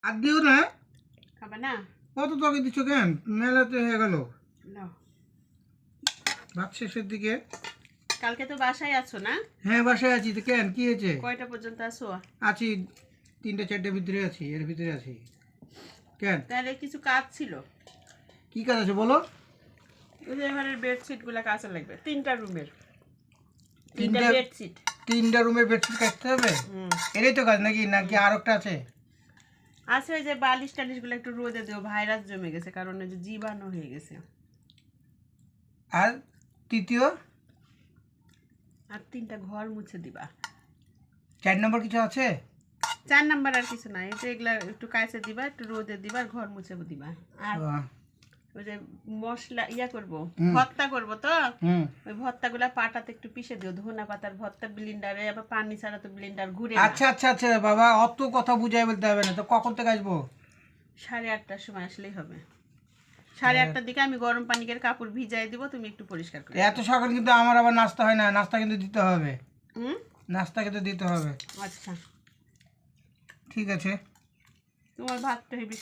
আর দিও না। খাবে না? কত তরকারি দিচ্ছ কেন? মেলাতে হয়ে গেল নাও। ভাত শেষের দিকে। কালকে তো বাসায় আছো না? হ্যাঁ বাসায় আছি। তো কেন কি হয়েছে? কয়টা পর্যন্ত আছো? আছি 3টা 4টার ভিতরে আছি, এর ভিতরে আছি। কেন তাহলে কিছু কাজ ছিল। কি কাজ আছে বলো? ওই যে এবারের বেডশিট গুলা কাঁচা লাগবে 3টা রুমের। 3টা তিনটা বেডশিট। 3টা রুমের বেডশিট কাটতে হবে? এটাই তো কাজ নাকি আর একটা আছে? আছে ওই যে বালিশ টালিশ গুলো একটু রোদে দিও, ভাইরাস জমে গেছে কারণ ওই যে জীবাণু হয়ে গেছে। আর তৃতীয় আর 3টা ঘর মুছে দিবা। 4 নম্বর কিছু আছে? 4 নাম্বার আর কিছু নাই, এই যে এগুলা একটু কাঁচা দিবা, একটু রোদে দিবা, আর ঘর মুছে দিবা। আর ওই যে মশলা করবো, ভর্তা করবো তো ওই ভর্তাগুলা পাটাতে একটু পিষে দিও, ধনা পাতার ভর্তা ব্লেন্ডারে, আবার পানি ছাড়া তো ব্লেন্ডার ঘুরে না। আচ্ছা আচ্ছা আচ্ছা বাবা, অত কথা বুঝাই বলতে হবে না। তো কখন থেকে আসবো? 8:30টার সময় আসলেই হবে। 8:30টার দিকে আমি গরম পানি করে কাপড় ভিজাই দিব, তুমি একটু পরিষ্কার করে। এত সকাল কিন্তু আমার আবার নাস্তা হয় না, নাস্তা কিন্তু দিতে হবে। নাস্তা কিন্তু দিতে হবে। আচ্ছা ঠিক আছে। তোমার ভাতটা হেবি